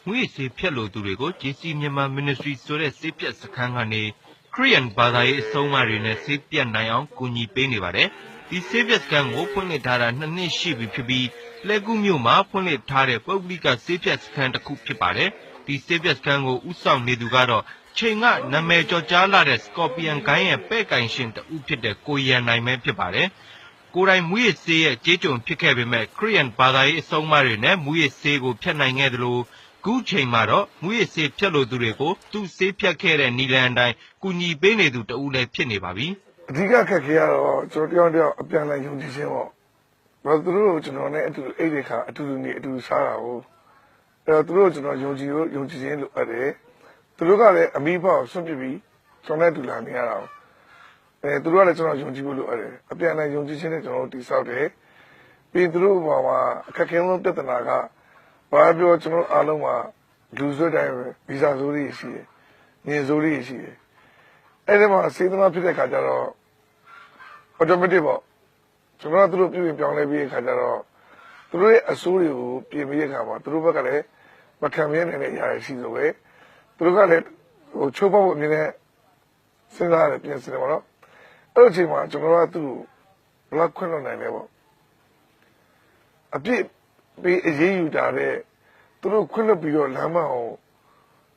ငွေစေဖြတ်လို့သူတွေကို JC မြန်မာ Ministry ဆိုတဲ့စေပြတ်စခန်းကနေခရီးယန်ဘာသာရေးအဆုံးအမတွေနဲ့စေပြတ်နိုင်အောင်ကူညီပေးနေပါတယ်။ဒီစေပြတ်စခန်းကိုဖွင့်လှစ်ထားတာ2 နှစ်ရှိပြီဖြစ်ပြီးလက်ကူမြို့မှာဖွင့်လှစ်ထားတဲ့ပုဂ္ဂလိကစေပြတ်စခန်းတစ်ခုဖြစ်ပါတယ်။ဒီစေပြတ်စခန်းကိုဦးဆောင်နေသူကတော့ချိန်ကနာမည်ကျော်ကြားလာတဲ့ Scorpion ဂိုင်းရဲ့ပဲ့ကင်ရှင်တူဖြစ်တဲ့ကိုရန်နိုင်ပဲဖြစ်ပါတယ်။ကိုယ်တိုင်မူရစေးရဲ့ကြေးကြုံဖြစ်ခဲ့ပေမဲ့ခရီးယန်ဘာသာရေးအဆုံးအမတွေနဲ့မူရစေးကိုဖျက်နိုင်ခဲ့သလိုခုချိန်မှာတော့မူရစေးဖြတ်လို့သူတွေကိုသူစေးဖြတ်ခဲ့တဲ့နီလန်အတိုင်းကူညီပေးနေသူတဦးလည်းဖြစ်နေပါပြီ။အဓိကခက်ခဲရတော့ကျွန်တော်တယောက်အပြန်လိုက်ယုံကြည်ခြင်းပေါ့။ဘာလို့သူတို့ကျွန်တော်နဲ့အတူအိတ်တွေခါအတူတူနေအတူစားတာကိုအဲ့တော့သူတို့ကျွန်တော်ယုံကြည်ခြင်းလိုအပ်တယ်။သူတို့ကလည်းအမိဘကိုဆွန့်ပစ်ပြီးကျွန်တော်နဲ့အတူလာနေရတာ။သူတို့ကလည်းကျွန်တော်ယုံကြည်ဖို့လိုအပ်တယ်။အပြန်လိုက်ယုံကြည်ခြင်းနဲ့ကျွန်တော်တို့တည်ဆောက်တယ်။ပြီးသူတို့ဘာမှအခက်ခဲဆုံးပြဿနာကဘာပြောကျွန်တော်အားလုံးမှာလူစွဲတိုင်းပဲဗီဇာဆိုးတွေရှိတယ်။ညင်ဆိုးတွေရှိတယ်။အဲ့ဒီမှာစေတနာဖြစ်တဲ့ခါကျတော့ automatic ပေါ့ကျွန်တော်တို့ပြုပြင်ပြောင်းလဲပြီးတဲ့ခါကျတော့သူတို့ရဲ့အဆိုးတွေကိုပြင်ပြီးတဲ့ခါမှာသူတို့ဘက်ကလည်းမခံမရနိုင်တဲ့အရာတွေရှိဆိုပဲသူတို့ကလည်းချိုးပေါက်ဖို့အမြင်နဲ့စဉ်းစားရတယ်ပြင်ဆင်တယ်ပေါ့နော်အဲ့ဒီအချိန်မှာကျွန်တော်ကသူ့ကိုဘလောက်ခွင့်လွှတ်နိုင်လဲပေါ့အပြစ်ပြီးအရေးယူတာတဲ့သူတို့ခွင့်လွှတ်ပြီးတော့လမ်းမအောင်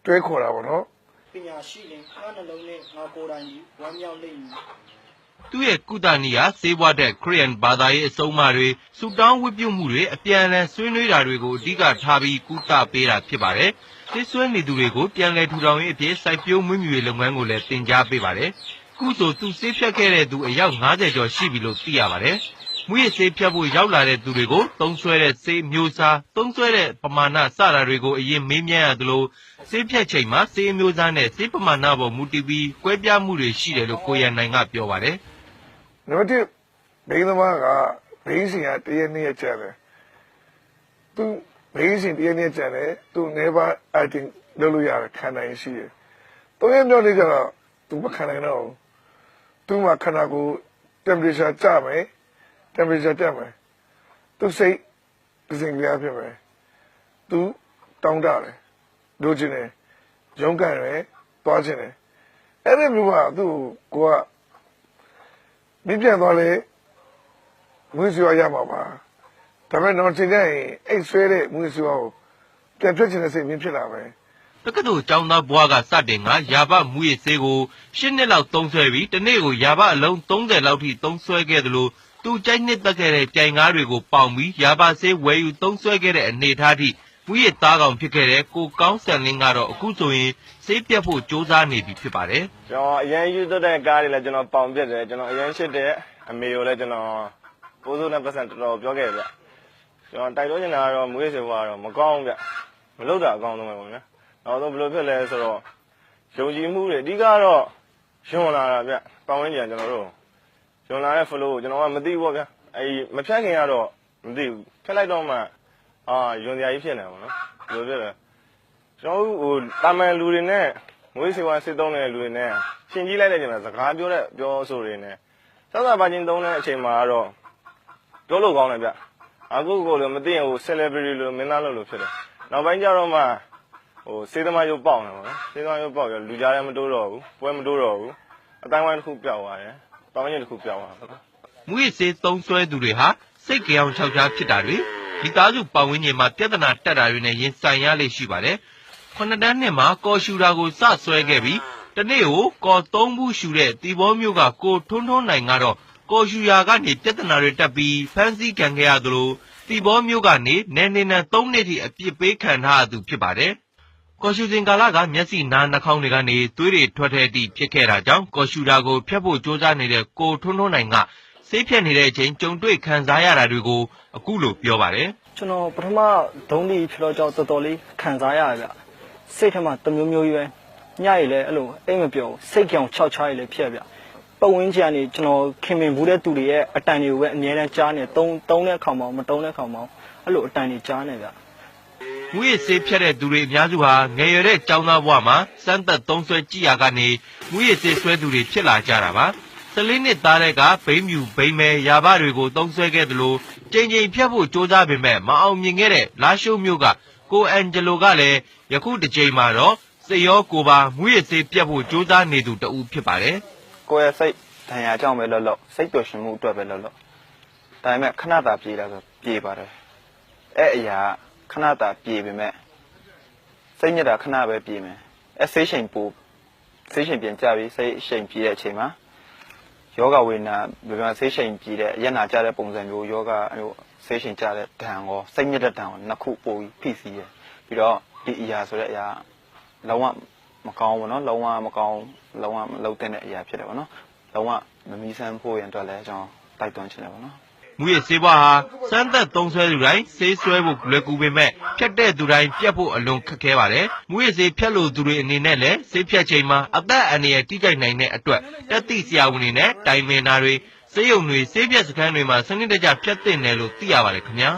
တွဲခေါ်တာပေါ့နော်ပညာရှိရင်ငါနှလုံးနဲ့ငါကိုယ်တိုင်ကြီးဝမ်းမြောက်လိမ့်မည်သူ့ရဲ့ကုသနည်းဟာစေးပွားတဲ့ခရီးယန်ဘာသာရေးအဆုံးအမတွေစူတောင်းဝတ်ပြုမှုတွေအပြန်အလှန်ဆွေးနွေးတာတွေကိုအဓိကထားပြီးကုသပေးတာဖြစ်ပါတယ်။ဆေးဆွဲနေသူတွေကိုပြန်လည်ထူထောင်ရေးအဖြစ်စိုက်ပျိုးမွေးမြူရေးလုပ်ငန်းကိုလည်းတင်ကြားပေးပါတယ်။ခုဆိုသူဆေးဖြတ်ခဲ့တဲ့သူအယောက်50ကျော်ရှိပြီလို့သိရပါတယ်။မွေးဆေးဖြတ်ဖို့ရောက်လာတဲ့သူတွေကိုသုံးဆွဲတဲ့ဆေးမျိုးစားသုံးဆွဲတဲ့ပမာဏစတာတွေကိုအရင်မေးမြန်းရသလိုဆေးဖြတ်ချိန်မှာဆေးမျိုးစားနဲ့ဆေးပမာဏပေါ်မူတည်ပြီးကွဲပြားမှုတွေရှိတယ်လို့ကိုရန်နိုင်ကပြောပါတယ်။နံပါတ်1ဘိန်းသမားကဘိန်းစင်ကတရက်နှစ်ရက်ကျန်တယ်သူဘိန်းစင်တရက်နှစ်ကျန်တယ်သူ never acting လုပ်လို့ရတယ်ခံနိုင်ရှိတယ်၃ရက်မြောက်နေ့ကျတော့သူမခံနိုင်တော့ဘူးသူမှခန္ဓာကိုယ် temperature ကျမယ် temperature တက်မယ်သူစိတ်စဉ်းစားဖြစ်မယ်သူတောင်းတတယ်လိုချင်တယ်ရုန်းကန်တယ်တွားချင်တယ်အဲ့ဒီမျိုးကသူ့ကိုကမင်းပြန်သွားလေမွေးစွာရမှာပါဒါပေမဲ့တော့ချိန်တိုင်းအိတ်ဆွဲတဲ့မွေးစွာကိုပြန်ဖြတ်ချင်တဲ့စိတ်မင်းဖြစ်လာမယ်တက္ကသိုလ်ကျောင်းသားဘွားကစတင်ကယာဘမူရစေးကို10နှစ်လောက်သုံးဆွဲပြီးတနေ့ကိုယာဘအလုံး30လောက်ထိသုံးဆွဲခဲ့တယ်လို့သူကြိုက်နှစ်သက်ခဲ့တဲ့ပြိုင်ကားတွေကိုပေါင်ပြီးယာဘစေးဝယ်ယူသုံးဆွဲခဲ့တဲ့အနေအထားထိမူရသားကောင်ဖြစ်ခဲ့တဲ့ကိုကောင်းစံလင်းကတော့အခုဆိုရင်စေးပြတ်ဖို့စ조사နေပြီဖြစ်ပါတယ်ကျွန်တော်အရင်ယူသွတ်တဲ့ကားတွေလည်းကျွန်တော်ပေါင်ပြစ်တယ်ကျွန်တော်အရင်ရှိတဲ့အမေကိုလည်းကျွန်တော်ပိုးစိုးတဲ့ပတ်စံတော်တော်ပြောခဲ့ဗျကျွန်တော်တိုက်လို့ချင်တာကတော့မွေးစေဘွားတော့မကောင်းဗျမလုပ်တာအကောင်းဆုံးပဲပေါ့ဗျာနောက်ဆုံးဘယ်လိုဖြစ်လဲဆိုတော့ယုံကြည်မှုတွေအဓိကတော့ယွန်လာတာဗျပတ်ဝန်းကျင်ကျွန်တော်တို့ယွန်လာတဲ့ flow ကိုကျွန်တော်ကမသိဘူးပေါ့ဗျာမဖြတ်ခင်ကတော့မသိဘူးဖြတ်လိုက်တော့မှယွန်စရာကြီးဖြစ်နေပါတော့ဘယ်လိုဖြစ်လဲကျွန်တော်ဟိုတာမန်လူတွေနဲ့မွေးစေဝါစစ်သုံးတဲ့လူတွေနဲ့ရှင်းကြည့်လိုက်တဲ့ချိန်မှာစကားပြောဆိုတွေနဲ့သောတာပန်ချင်းသုံးတဲ့အချိန်မှာတော့ပြောလို့ကောင်းတယ်ဗျအခုကိုလည်းမသိရင်ဟို celebrity လို့မင်းသားလို့ဖြစ်တယ်နောက်ပိုင်းကျတော့မှဟိုစေးသမားရုပ်ပေါက်နေပါတော့စေးသမားရုပ်ပေါက်ရလူကြားလည်းမတိုးတော့ဘူးပွဲမတိုးတော့ဘူးအတိုင်းဝိုင်းတစ်ခုပျောက်သွားတယ်ပတ်ဝန်းကျင်တစ်ခုပျောက်သွားတယ်မူရစေးသုံးဆွဲသူတွေဟာစိတ်ကြောင်ခြောက်ခြားဖြစ်တာတွေမိသားစုပတ်ဝန်းကျင်မှာပြဿနာတက်တာတွေနဲ့ရင်ဆိုင်ရလေရှိပါတယ်9တန်းနှစ်မှာကော်ရှူတာကိုစဆွဲခဲ့ပြီးတနေ့ကိုကော်3ဘူးရှူတဲ့တီဘောမျိုးကကိုထွန်းထွန်းနိုင်ကတော့ကော်ရှူရာကနေပြဿနာတွေတက်ပြီးဖမ်းဆီးခံခဲ့ရသလိုတီဘောမျိုးကနေနယ်နေနံ3နှစ်ထိအပြစ်ပေးခံထားရသူဖြစ်ပါတယ်ကော်ရှူစဉ်ကာလကမျက်စိနားနှာခေါင်းတွေကနေသွေးတွေထွက်တဲ့အထိဖြစ်ခဲ့တာကြောင့်ကော်ရှူတာကိုဖျက်ဖို့စ조사နေတဲ့ကိုထွန်းထွန်းနိုင်ကဆေးဖြတ်နေတဲ့အချိန်ကြုံတွေ့ခံစားရတာတွေကိုအခုလိုပြောပါတယ်ကျွန်တော်ပထမဒုံးဒီဖြစ်တော့ကြောက်တော်တော်လေးခံစားရတယ်ဗျစိတ်ထဲမှာတမျိုးမျိုးရွယ်ညရည်လဲအဲ့လိုအိမ်မပြောစိတ်ကြောင်6ချားရည်လဲဖြစ်ဗျပတ်ဝန်းကျင်ကနေကျွန်တော်ခင်မင်ဘူးတဲ့သူတွေရဲ့အတန်တွေကိုပဲအများနဲ့ကြားနေတုံးတဲ့ခေါင်မောင်မတုံးတဲ့ခေါင်မောင်အဲ့လိုအတန်တွေကြားနေဗျမူရစေးဖြတ်တဲ့သူတွေအများစုဟာငယ်ရွယ်တဲ့ကျောင်းသားဘဝမှာစမ်းသပ်သုံးဆွဲကြည့်ရကနေမူရစေးဆွဲသူတွေဖြစ်လာကြတာပါ 14နှစ်သားတဲ့ကဘိန်းမြူဘိန်းမဲရာဘတွေကိုသုံးဆွဲခဲ့သလိုကြိမ်ကြိမ်ဖြတ်ဖို့စ조사ပေမဲ့မအောင်မြင်ခဲ့တဲ့လာရှိုးမြို့ကကိုအန်ဂျလိုကလည်းယခုတစ်ချိန်မှာတော့စိတ်ရောကိုယ်ပါမူရစေးပြတ်ဖို့စ조사နေသူတဦးဖြစ်ပါတယ် ကိုယ့်ရဲ့စိတ်ဒဏ်ရာကြောင့်ပဲလောလောစိတ်ပျော်ရွှင်မှုအတွက်ပဲလောလောဒါပေမဲ့ခဏတာပြေးလာဆိုပြေးပါတယ်အဲ့အရာခဏတာပြေးပေမဲ့စိတ်ညစ်တာခဏပဲပြေးမယ်အဲ့စိတ်ရှိန်ပူစိတ်ရှိန်ပြန်ကြပြီးစိတ်ရှိန်ပြေးတဲ့အချိန်မှာယောဂဝေဒနာဘယ်မှာစိတ်ရှိန်ပြေးတဲ့အရက်နာကြတဲ့ပုံစံမျိုးယောဂစိတ်ရှိန်ကြတဲ့ဒဏ်ရောစိတ်ညစ်တဲ့ဒဏ်ရောနှစ်ခုပိုပြီးဖိစီးရပြီးတော့ဒီအရာဆိုတဲ့အရာလုံးဝမကောင်းဘူးနော်လုံးဝမကောင်းလုံးဝမလုပ်တဲ့အရာဖြစ်တယ်ပေါ့နော်လုံးဝမမီးဆန်းဖို့ရန်အတွက်လည်းကျွန်တော်တိုက်တွန်းချင်တယ်ပေါ့နော် မူရစေးဘွားဟာစမ်းသက်သုံးဆွဲသူတိုင်းဆေးဆွဲဖို့လွယ်ကူပေမဲ့ဖြတ်တဲ့သူတိုင်းပြတ်ဖို့အလွန်ခက်ခဲပါတယ်မူရစေးဖြတ်လို့သူတွေအနေနဲ့လည်းဆေးဖြတ်ချိန်မှာအသက်အန္တရာယ်တိကျနိုင်တဲ့အတွက်တက်သည့်ဆရာဝန်တွေနဲ့တိုင်ပင်တာတွေဆေးရုံတွေဆေးပြတ်စခန်းတွေမှာစနစ်တကျဖြတ်သင့်တယ်လို့သိရပါတယ်ခင်ဗျာ